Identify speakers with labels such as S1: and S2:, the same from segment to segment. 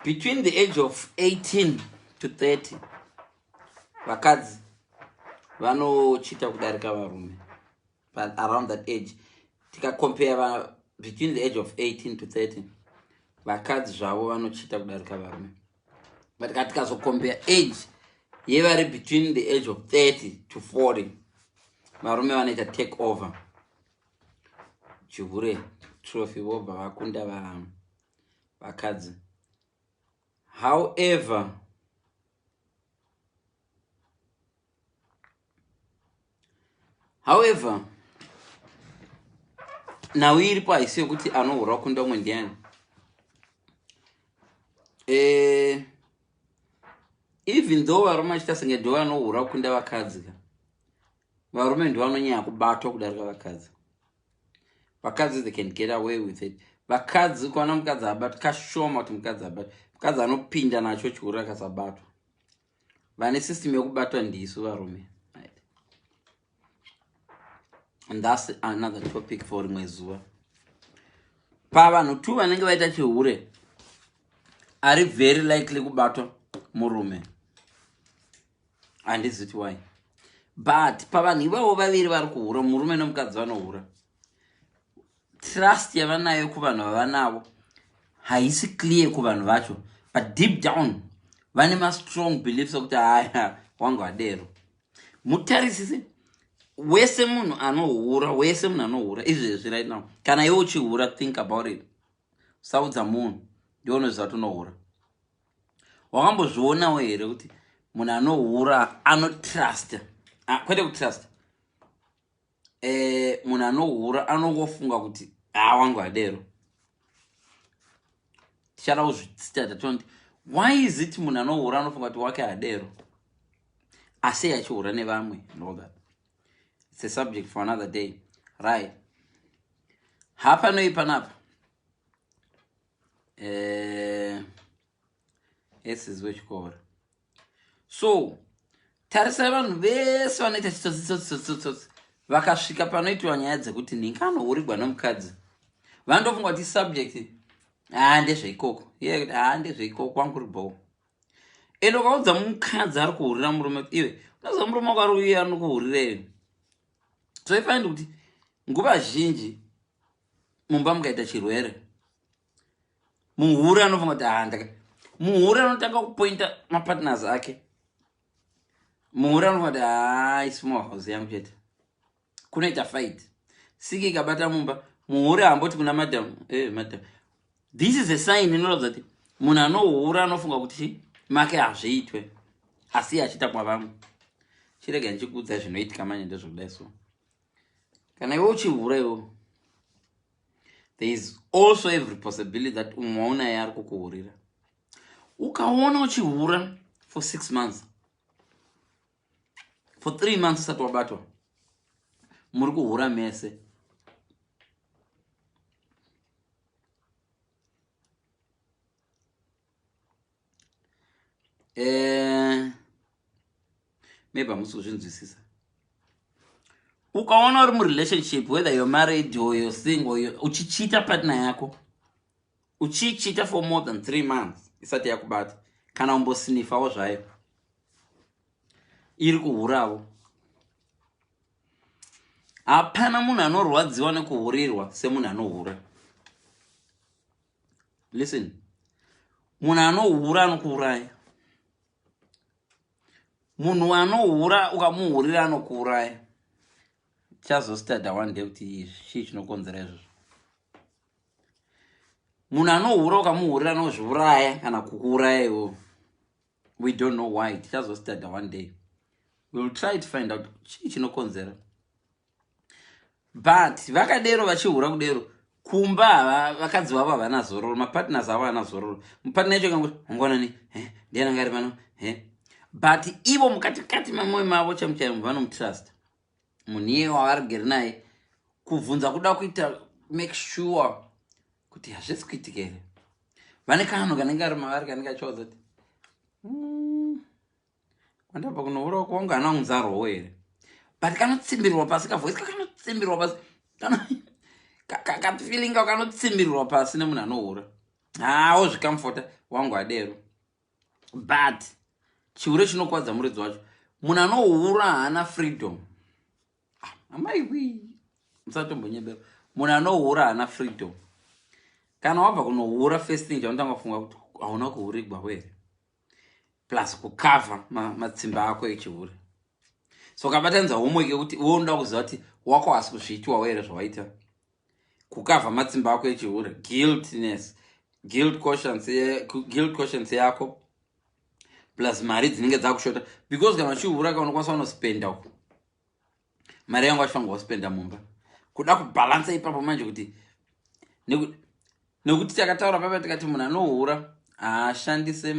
S1: between the age of 18 to 30 vakadzi vanochita kudarika varume, but around that age tikacompare between the age of 18 to 30 vakadzi zvavo vanochita kudarika varume, but tikazocompare age yevari between the age of 30 to 40 varume vanoita take over chihure trophy vobva vakunda vakadzi. However, now iripo haisi yokuti anohura kunda umwe ndiani. Even though varume vachita senge ndo vanohura kunda vakadzi, varume ndo vanonyanya kubatwa kudarika vakadzi. Vakadzi they can get away with it. Vakadzi kuona mukadzi abatwa kashoma kuti mukadzi abatwa. Mukadzi anopinda nacho chiuru akasabatwa. Vane system yokubatwa ndisu varume. Right. And that's another topic for rimwe zuva. Pavanhu tu vanenge vaita chihure are very likely kubatwa murume. And this is why. But pavanhu ivavo vaviri vari kuhura, murume nomukadzi vanohura, trust yavanayo kuvanhu vavanavo haisi clear kuvanhu vacho, but deep down vane ma-strong beliefs okuti haya wangu adero. Mutarisisi wese munhu anohura izvezvi right now. Kana iwe uchihura, think about it. Saudza munhu ndionoziva kuti unohura. Wakambozvionawo here kuti munhu anohura anotrust, kwete kutrust, munhu anohura anongofunga kuti wangu adero. Tichada kuzvitsitata tonti why is it munhu anohura anofunga kuti wake adero asi achihura nevamwe and all that. It's a subject for another day, right? Hapa noipanapa esi zvechikora. So tarisai vanhu vese vanoita chitsotsi vakasvika panoitwa nyaya dzekuti ndinganohurigwa nomukadzi, vandofunga kuti subject ndezveikoko, iye kuti ndezveikoko kwangu ribo. Ende ukaudza mukadzi ari kuhurira murume, iwe unoziva murume wako ari uye anokuhurireyo. So ifaindi kuti nguva zhinji mumba mukaita chirwere, muhuri anofunga kuti muhuri anotanga kupointa mapartners ake. Muhuri anofunga kuti isi muhouse yangu chete kunoita fight. Siki ikabata mumba, muhuri hamboti kuna madam, madam. This is a sign inoratidza kuti munhu anohura anofunga kuti make hazviitwe asi achita kwavamwe. Chirega ndichikuudza zvinoitika manje ndezvokudai so. Kana iwe uchihura iwo, there is also every possibility that umwe naye ari kukuhurira. Ukaona uchihura for 6 months, for 3 months usati wabatwa, muri kuhura mese. Maybe hamusi kuzvinzwisisa. Ukaona uri murelationship, whether you're married or you're single, uchichita partner yako, uchichita for more than 3 months isati yakubata, kana umbosinifawo zvayo, iri kuhurawo. Hapana munhu anorwadziwa nekuhurirwa semunhu anohura. Listen, munhu anohura anokuuraya. Munhu anohura ukamuhurira anokuuraya. Chazostada one day kuti chii chinokonzera izvozvo. Munhu anohura ukamuhurira anozviuraya kana kukuuraya iwo. We don't know why. Tichazostada one day. We'll try to find out chii chinokonzera. But vakadero vachihura kudero, kumba vakadzi vavo havana zororo, mapartners avo havana zororo. Mupartner yacho kangoti ungonani, ndiani angari pano, but ivo mukatikati mamwoyo mavo chamuchaimo vanomutrust. Munhu iye wavari kugere naye kubvunza kuda kuita make sure kuti hazvisi kuitika here. Vane kanhu kanenge ari mavari kanenge achiudza kuti kwandabva kunohura kwangu hana kunzarwawo here. But kanotsimbirwa pasi, kavoice kakanotsimbirwa pasi, kafeeling kako kanotsimbirwa pasi nemunhu anohura. Ozvikamfota wangu adero. But chiure chinokwadza muridzi wacho. Munhu anohura haana freedom. Amaiwi. Musatombonyebera. Munhu anohura haana freedom. Kana wabva kunohura first thing chaunotanga kufunga kuti hauna kuhurigwa were. Plus kukava matsimba ako echihure. So kabatanza homework yekuti unoda kuziva kuti wako hasi kuzviitwa were zvawaita. Kukava matsimba ako echihure. Guiltness. Guilt conscience yako. Plus mari dzinenge dzakushota. Because kana uchihura unokwanisa unospenda uko. Mari yangu achifanirwa kuspenda mumba. Kuda kubalance ipapo manje kuti nekuti takataura papa tikati munhu anohura ashandise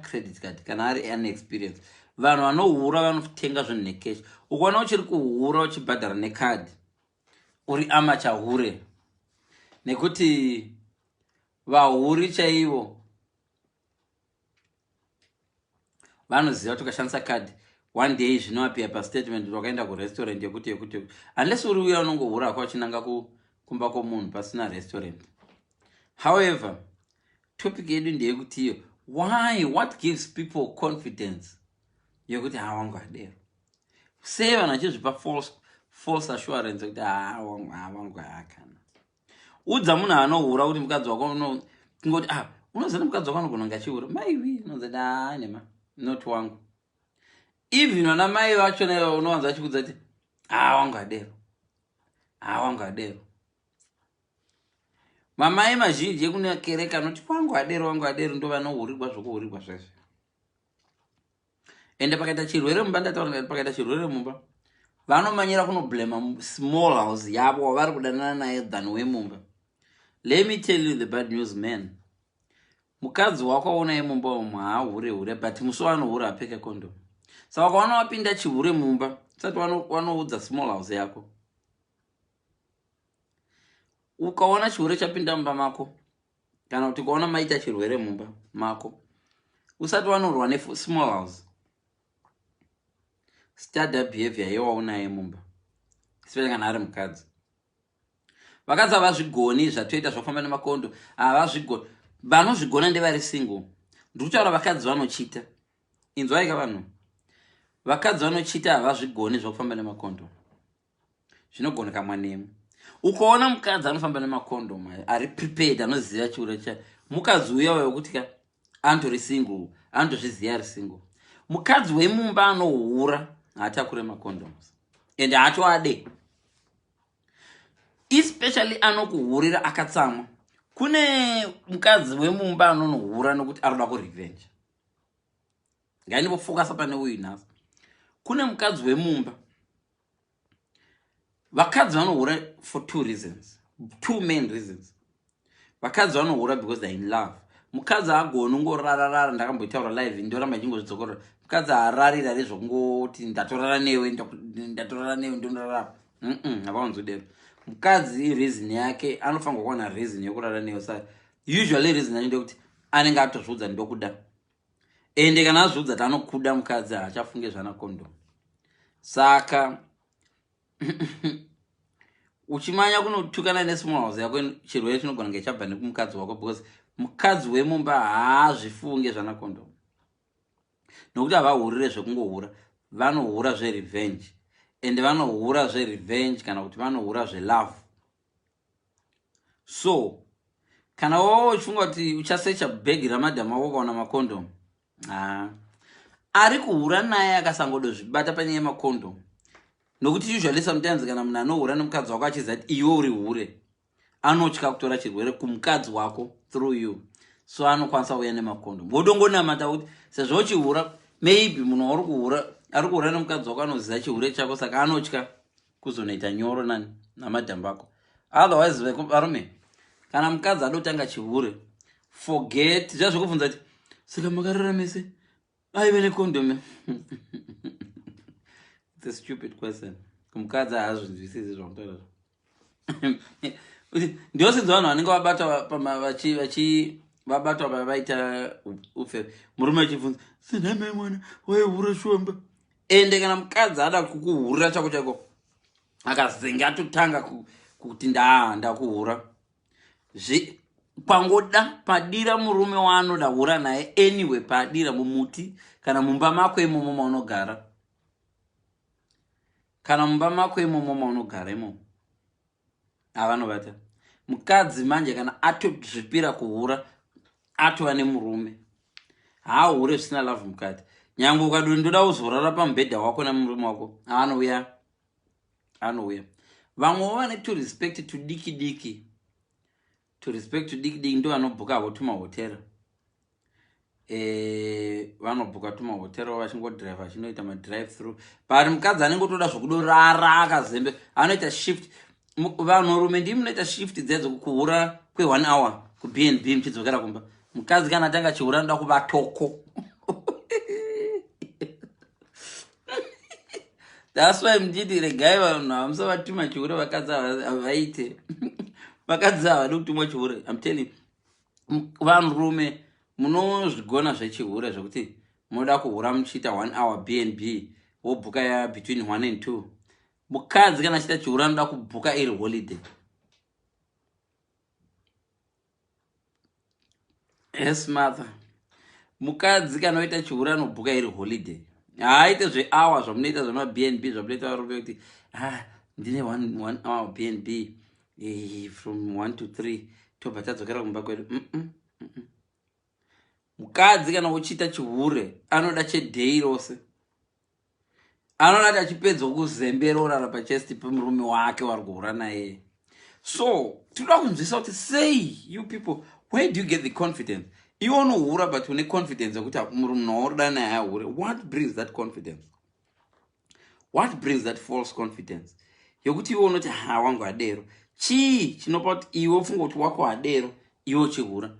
S1: credit card kana ari unexperienced. Vanhu vanohura vanotenga zvinhu necash. Ukaona uchiri kuhura uchibhadhara nekadi uri amachahure. Nekuti vahuri chaivo vanoziva kuti ukashandisa kadi one day zvinovapia pastatement wakaenda kurestaurant yekuti unless uri uya unongohura ako uchinanga kumba komunhu pasina restaurant. However, topic yedu ndeyekuti iyo what gives people confidence yekuti wangu adero. Sei vanhu vachizvipa false assurance kuti wangu akana. Udza munhu anohura kuti mukadzi wako kungoti unoziva mukadzi wako anogona kunge achiura. Maiwi unonzati nema not wangu. Even vana mai vachona unowanza vachikudza kuti wangu adero. Wangu adero. Mamai mazhinji ekunekereka anoti wangu adero ndo vanohurigwa zvokuhurigwa zvese. Ende pakaita chirwere mumba, ndataura pakaita chirwere mumba, vanomanyira kunoblema small house yavo wavari kudanana naye than wemumba. Let me tell you the bad news, man. Mukadzi wako unaye mumba umwe haahure but musi wanohura apfeke condom. Saka wakaona wapinda chihure mumba, sati wanoudza small house yako. Ukaona chihure chapinda mumba mako, kana kuti ukaona maita chirwere mumba mako, usati wanorwa small house. Start behavior yewaunaye mumba, especially kana ari mukadzi. Vakadzi havazvigoni zvatoita zvakufamba nemakondo, havazvigoni. Vanozvigona ndevari single. Ndikutaura vakadzi vanochita. Inzwaika vanhu. Vakadzi vanochita havazvigoni zvakufamba nemakondo. Zvinogoneka mwanemu. Ukaona mukadzi anofamba nemakondo ari prepared, anoziva chiura chacho, mukadzi uya wekuti antori single, anotozviziva ari single. Mukadzi wemumba anohura haatakure macondoms. Ende haatoade. Especially anokuhurira akatsamwa. Kune mukadzi wemumba anonohura nokuti aroda kurevenge. Ngainivofokasa pane uyu nhasi. Kune mukadzi wemumba. Vakadzi vanohura for two main reasons. Vakadzi vanohura because they're in love. Mukadzi agoni ungorarara, ndakamboitaura live ndoramba chingozvidzokorora. Mukadzi ararira zvokungoti ndatorara newe ndorara. Havaonzodero. Mukadzi reason yake anofanirwa kuwana reason yekurara newe. Saka usually reason yacho ndekuti anenge atozviudza ndokuda. Ende kana azviudza kuti anokuda mukadzi haachafunge zvana condom. Saka uchimanya kunotukana nesmall house yako chirwere chinogona kunge chabva nekumukadzi wako because mukadzi wemumba haazvifunge zvana condom. Nokuti havahurire zvekungohura, vanohura zverevenge. Ende vanohura zverevenge kana kuti vanohura zvelove. So kana wawo uchifunga kuti uchasecha bhegi ramadhamu wako ukaona makondom, ari kuhura naye akasangodozvibata panyaya yemakondom. Nokuti usually sometimes kana munhu anohura nemukadzi wako achiziva kuti iwe uri hure, anotya kutora chirwere kumukadzi wako through you. So anokwanisa kuuya nemakondom. Wodongonamata kuti sezvo uchihura, maybe munhu ari kuhura nemukadzi wako anoziva chihure chako, saka anotya kuzonoita nyoro namadhambu ako. Otherwise varume, kana mukadzi adotanga chihure, forget. Zvazvokubvunza kuti saka makarara mese aive nekondom. It's a stupid question. Kumukadzi haazvinzwisisi zvamutaura. Ndiosinzwa vanhu vanenge vabatwa vaita ufeve. Murume achibvunza, sinamai mwana waihura shomba. Ende kana mukadzi ada kukuhurira chako chako, akazenga atotanga kuti ndakuhura, pangoda padira murume waanoda hura naye anyway padira mumuti kana mumba mako imomo maunogara kana mumba mako imomo maunogara imomo avanovata mukadzi manje kana atozvipira kuhura atova nemurume haahure zvisina lavhu mukati nyange ukadoti ndoda kuzorara pamubhedha wako nemurume wako anouya vamwewo vane to respect tudiki diki ndo vanobhuka tumahotera vanobhuka tumahotera vachingodrive vachinoita madrive through but mukadzi anenge toda zvokudorara akazembe anoita shift vanhurume ndimi munoita shift dzedzo kuhura kwe1 hour kubnb muchidzokera kumba mukadzi kana atanga chihura anoda kuva toko that's why mjiti regai vanhu hamusavatuma chihura vakadzi havaite vakadzi havadi kutumwa chihura I'm telling vanhurume munozvigona zvechihura zvekuti munoda kuhura muchiita 1 hour bnb wobhuka ya between 1 and 2 mukadzi kana achiita chihura anoda kubhuka iri holiday yes mother mukadzi kana oita chihura anobhuka iri holiday haaite zvehour zvamunoita zvemabnb zvamunoita varume kuti ndine 1 hour bnb from 1 to 3 tobva tadzokera kumba kwedu mukadzi kana uchiita chihure anoda chedhei rose anoda kuti achipedza kuzemberorara pachesti pemurume wake vari kuhura naye so tinoda kunzwisa kuti say you people where do you get the confidence iwe unohura but une confidence yekuti murume waurida naye ahure what brings that confidence what brings that false confidence yokuti iwe unoti wangu adero chii chinopa kuti iwe ufunga kuti wako adero iwe uchihura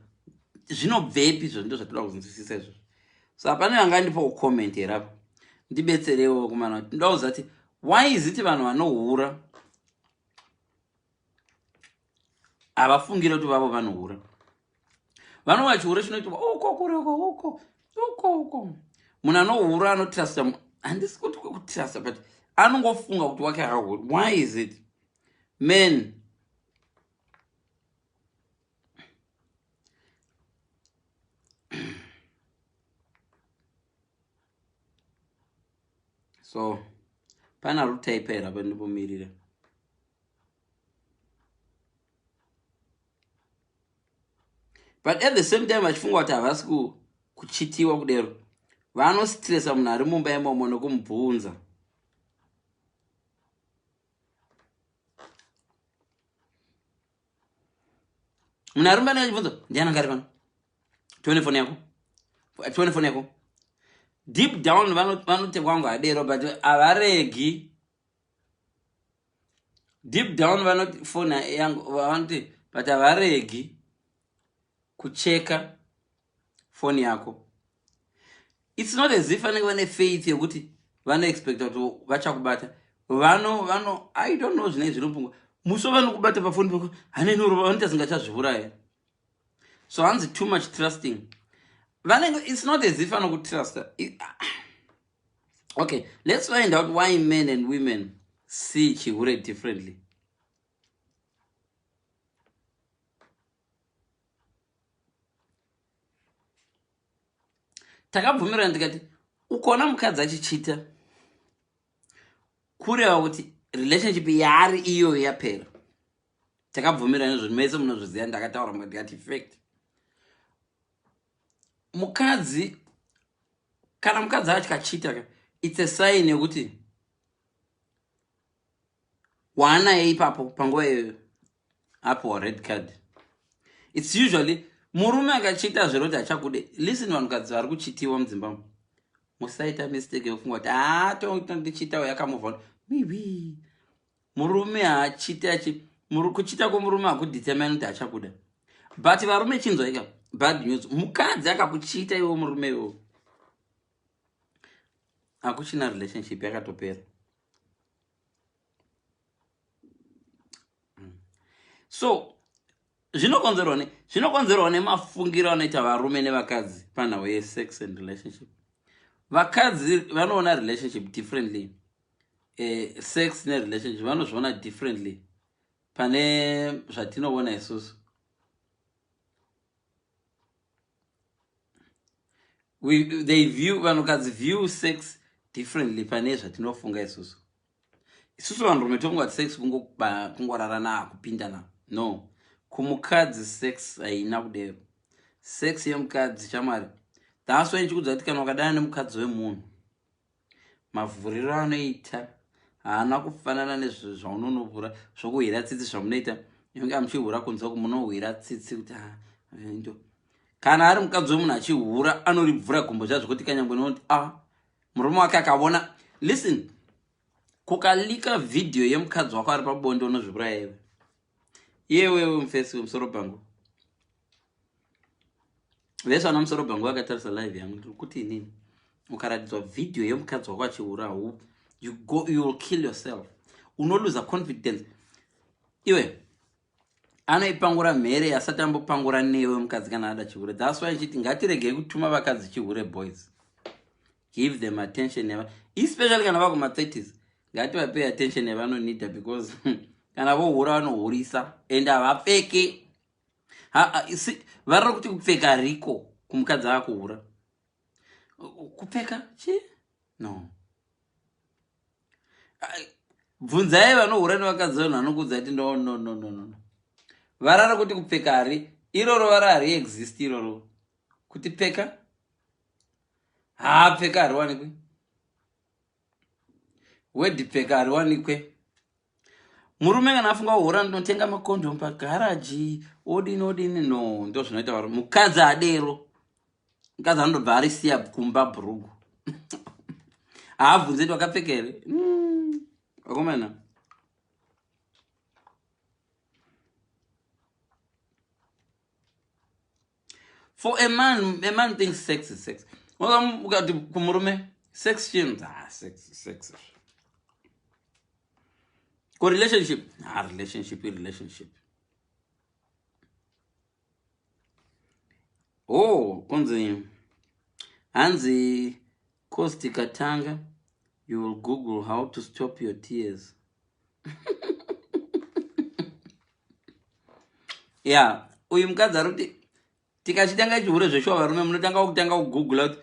S1: zvinobvepi izvo ndo zvatoda kuzvinzwisisa izvo so hapana vangandipa kucomment here apa ndibetserewo kumana kuti ndoda kuziva kuti why is it vanhu vanohura havafungira kuti vavo vanohura vanova chihura chinoitwa uko munhu anohura anotrasta handisi kuti kwekutrasta but anongofunga kuti wake hahuri why is it men so pana rutaipera pandipomirira but at the same time vachifunga kuti havasi kuchitiwa kudero vanostressa munhu ari mumba imomo nokumubvunza munhu ari mumba nechibvunza ndiananga ari pano tione foni yako deep down vanotekwa kunge adero but havaregi deep down vanoti foni yangu vanoti but havaregi kucheka foni yako it's not as if vanenge vane faith yekuti vanoexpecta kuti vachakubata vano I don't know zvine zvinopungwa muso vanokubata pafoni pako hanenuro vanoita zingachazvivuraya so hanzi too much trusting vanenge it's not as if vanokutrusta okay let's find out why men and women see chihure differently takabvumirana ndikati ukona mukadzi achichita kureva kuti relationship yaari iyo yapera takabvumirana izvo mese munozviziva ndakataura ndikati fact mukadzi kana mukadzi achikachita it's a sign yekuti waanaye ipapo panguva iyoyo apo red card it's usually murume akachita zviro kuti achakude listen vanhukadzi vari kuchitiwa mudzimbamo musaita mistake yofunga kuti tondichitawo yakamovha wiwi murume haachita kuchita kwomurume hakudetermine kuti achakuda but varume chinzwaika bad news mukadzi akakuchita iwo murume iwo hakuchina relationship yakatopera so zvinokonzerwa nemafungiro anoita varume nevakadzi panhau yesex and relationship vakadzi vanoona relationship differently sex nerelationship vanozviona differently pane zvatinoona isusu they view vanhukadzi view sex differently pane zvatinofunga isusu. Isusu vanhurume tongati sex kungorarana kupindana. No, kumukadzi sex haina kudero. Sex yemukadzi chamwari. That's why nchikudza kuti kana wakadana nemukadzi wemunhu, mavhuriro anoita haana kufanana nezvaunonovhura zvokuhwira tsitsi zvamunoita. Inge amuchihura kunze kumunohwira tsitsi kuti ndo. Kana ari mukadzi wemunhu achihura anoribvura gumbo zvazvo kuti kanyangwe noti murume wake akaona. Listen, kukalika video yemukadzi wako ari pabonde unozviuraya iwe mufesi wemusoro pangu. Vese vana musoro pangu vakatarisa live yangu ndiri kuti inini ukaratidzwa video yemukadzi wako achihura, you will kill yourself. Unoluza confidence. Iwe anoipangura mhere asati ambopangura newe mukadzi kana ada chihura. That's why nchiti ngatiregei kutuma vakadzi chihure boys. Give them attention, especially kana vako ma30s. Ngativape attention yavanonida because kana vohura vanohurisa ende havapfeki. Varira kuti kupfeka riko kumukadzi akuhura. Kupfeka chi? No. Bvunzai vanohura nevakadzi vanhu vanokudza kuti no. Varara kuti kupfeka hari iroro vara hari exist iroro. Kuti pfeka? Pfeka hari wanikwe. Wedi pfeka hari wanikwe. Murume kana afunga kuhura ndinotenga makondomu pagaraji odini no, ndo zvinoita varume. Mukadzi adero. Mukadzi anondobva arisiya kumba bhurugu. Haabvunzi kuti wakapfeka here? Wakomana. For a man thinks sex is sex. Ukati kumurume sex chin, sex. Ko relationship, relationship. Kunzi Hanzi Kosti Katanga, you will Google how to stop your tears. Yeah, uyu mukadzi ari tikachitanga chihure zveshuwa varume munotanga kugoogle out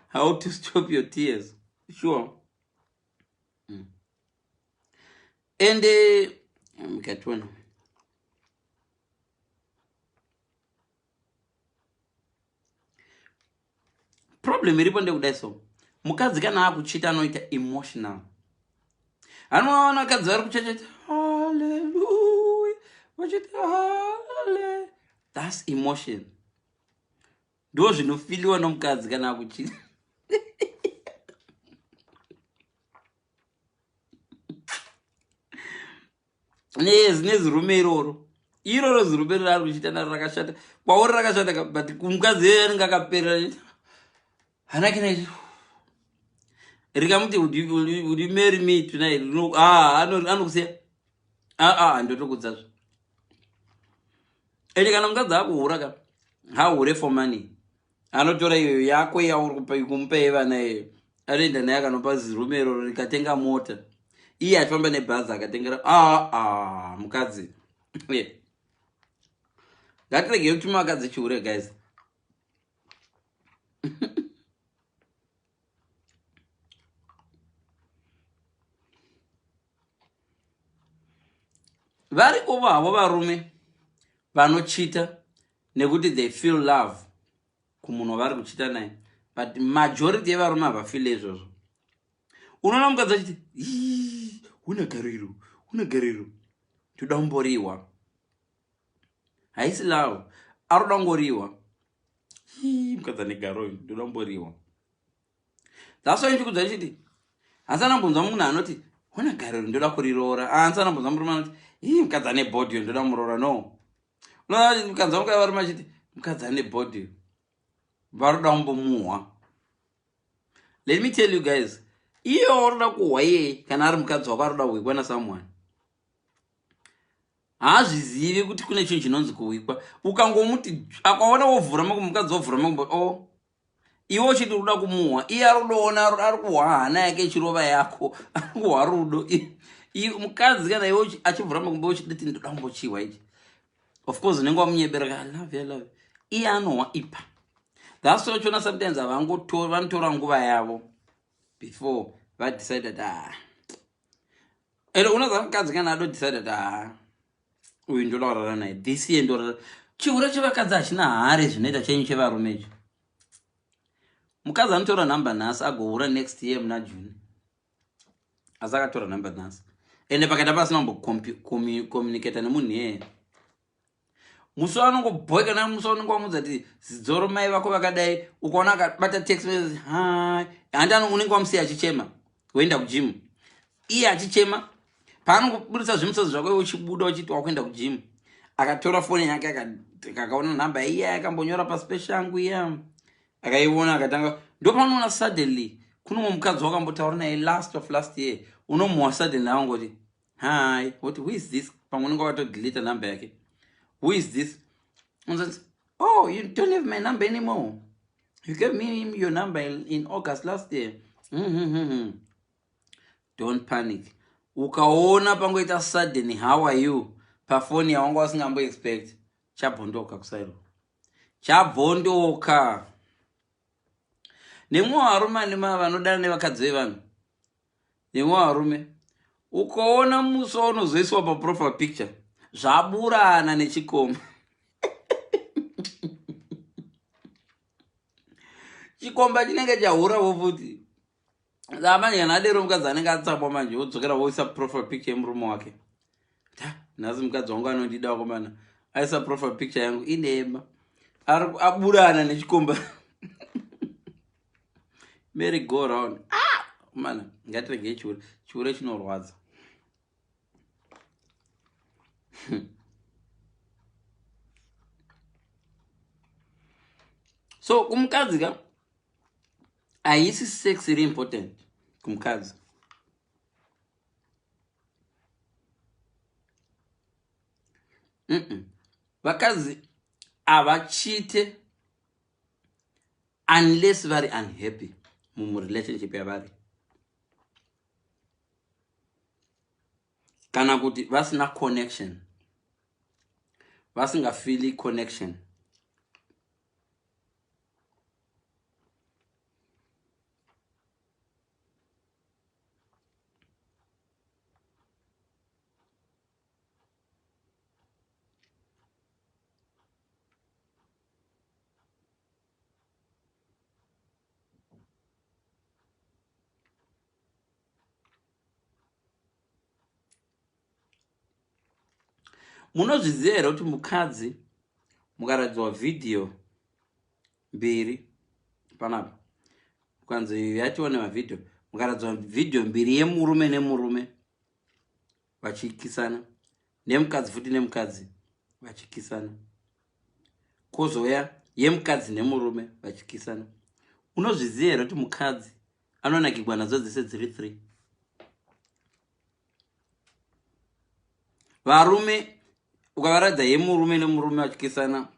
S1: how to stop your tears. Sure. And mukatona problem iripo ndekudai so mukadzi kana akuchita anoita emotional. Anoona vakadzi vari kuchecheta hallelujah vachita hallelujah. That's emotion. Ndo zvinofiliwa nomukadzi kana akuchita. Nezirume iroro zirume rari kuchita naro rakashata. Kwauri rakashata but kumukadzi anenge akaperera hanakina rikamuti would you marry me tonight? No, anokusiya ndotokudzazvo. Ende kana mukadzi akuhura ka hahure for money, anotora iyo yako yauri kumupa yevana iyo anoenda naye akanopa zirume iroro rikatenga mota, iye achifamba nebhazi akatengera mukadzi. Ngatiregei kutuma vakadzi chihure guys. Variko vavo varume vanochita nekuti they feel love kumunhu vari kuchita naye, but majority yevarume havafile izvozvo. Unoona mukadzi achiti una gariro toda kumboriwa. Haisi love, aroda kungoriwa. Mukadzi ane garo toda kumboriwa. That's why ndikudza ndichiti hasana mbunzwa munhu anoti una gariro ndoda kuriroora. Hasana mbunzwa murume anoti mukadzi ane body ndoda muroora. No. Unoona mukadzi wamuka varume achiti mukadzi ane body varoda kumbomuhwa. Let me tell you guys, iye waroda kuhwa iye kana ari mukadzi wako aroda kuhwikwa nasomeone, haazvizivi kuti kune chinhu chinonzi kuhwikwa. Ukangomuti akaona wovhura makumbo, mukadzi wovhura makumbo, iwe uchiti unoda kumuhwa, iye arodoona ari kuhwa hana yake ichirova yako, ari kuhwa rudo. Mukadzi kana iwe achivhura makumbo uchiti ndoda kumbochihwa ichi, of course unenge wamunyebereka I love you. Iye anohwa ipa. That's why Shona sometimes vanotora nguva yavo before va decided ero unoza mukadzi kana ado decided uyu ndotaurara naye this year ndorara chiura chevakadzi hachina hari zvinoita chenyu chevarume icho. Mukadzi anotora nhamba nhasi agoura next year muna June asi akatora nhamba nhasi ende pakaita pasina kumbokomunicata nemunhu iyeye. Musi anongobhoeka naye musi anonge wamudza kuti zidzoro mai vako vakadai ukaona akabata text message hai handani unenge wamusiya achichema woenda kujimu iye achichema paanongobudisa zvimusozi zvako iwe uchibuda uchiti wakuenda kujimu akatora foni yake akaona nhamba iya akambonyora pasi peshe yangu iya akaiona akatanga ndopanoona suddenly kunomwe mukadzi wakambotaura naye last year unomuwa suddenly avangoti hi what who is this pamwe unenge wakatodeleta nhamba yake who is this and oh you don't have my number anymore you gave me your number in August last year. Don't panic. Ukaona pangoita suddenly how are you pafoni yawanga wasingambo expect chabhondoka kusairo chabhondoka nemwe varume vanodana nevakadzi vevanhu nemwe varume ukaona musi waunozoiswa paprofile picture zvaburana nechikomba chikomba chinenge chahurawo futi manje kana adero mukadzi anenge atsapwa manje wodzokera woisa profile picture yemurume wake nhasi mukadzi wangu anondida wakomana aisa profile picture yangu inema aburana nechikomba merry go round mana ngatiregei chiure chinorwadza. So kumukadzi ka haisi sex iri important kumukadzi. Vakadzi havachite unless vari unhappy murelationship yavari kana kuti vasina connection vasingafili connection. Munozviziva here kuti mukadzi mukaradzwa video mbiri panapa ukanzi yatione mavideo mukaradzwa video mbiri yemurume nemurume vachikisana nemukadzi futi nemukadzi vachikisana kozouya yemukadzi nemurume vachikisana unozviziva here kuti mukadzi anonakirwa nadzo dzese dziri 3. Varume ukavaradza yemurume nemurume vachikisana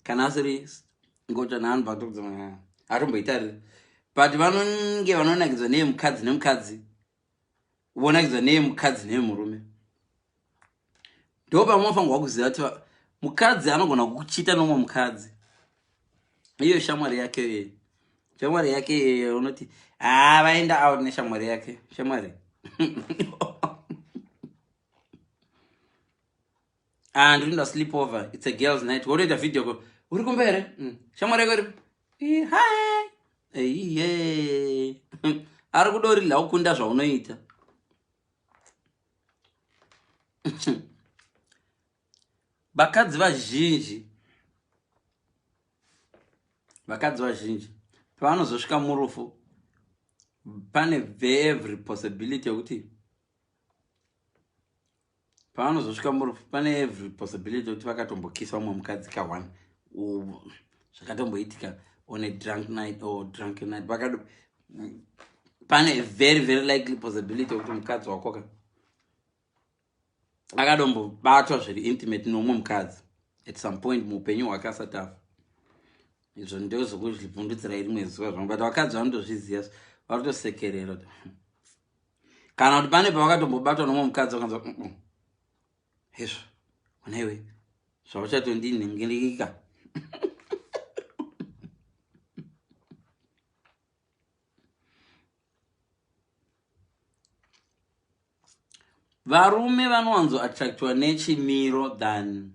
S1: kana asiri ngota naanhu pakutobva atomboitarira but vanonge vanonakidzwa neyemukadzi nemukadzi vonakidzwa neyemukadzi neyemurume ndo pamunofanirwa kuziva kuti mukadzi anogona kuchita nomwe mukadzi iyo shamwari yake shamwari yake unoti vaenda out neshamwari yake shamwari ndinoda sleep over it's a girls night wotoita video ko uri kumbere shamwari yako iri hi ari kudorila ukunda zvaunoita. Vakadzi vazhinji pavanozosvika murufu pane every possibility yokuti vakatombokisa umwe mukadzi ka1 zvakatomboitika on a drunk night or drunken night pane very very likely possibility yokuti mukadzi wakoka akadombobatwa zviri intimate nomwe mukadzi at some point muupenyu hwake asati afa. Izvo ndozvokuzvibvundutsira rimwe zuva zvangu but vakadzi vanotozviziva vanotosekerera kana kuti pane pavakatombobatwa nomwe mukadzi vakanzwa hezvo onaiwe zvauchatondinhingirika varume vanowanzo attractwa nechimiro than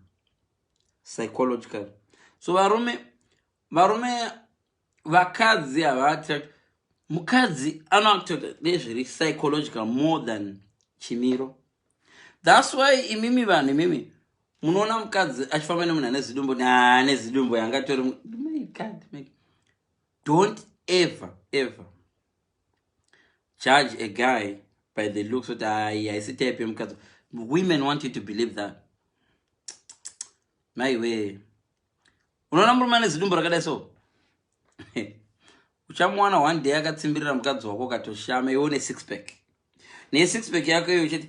S1: psychological. So varume vakadzi hava mukadzi anoactwa nezviri psychological more than chimiro. That's why imimi vanhu imimi munoona mukadzi achifamba nemunhu ane zidumbu nezidumbu yangatori my God. Don't ever judge a guy by the looks of the type of women want you to believe that. My way. Unaona murume ane zidumbu rakadai so uchamuwana one day akatsimbirira mukadzi wako ukatoshama iwe une six pack. Ne six pack yako iyo uchiti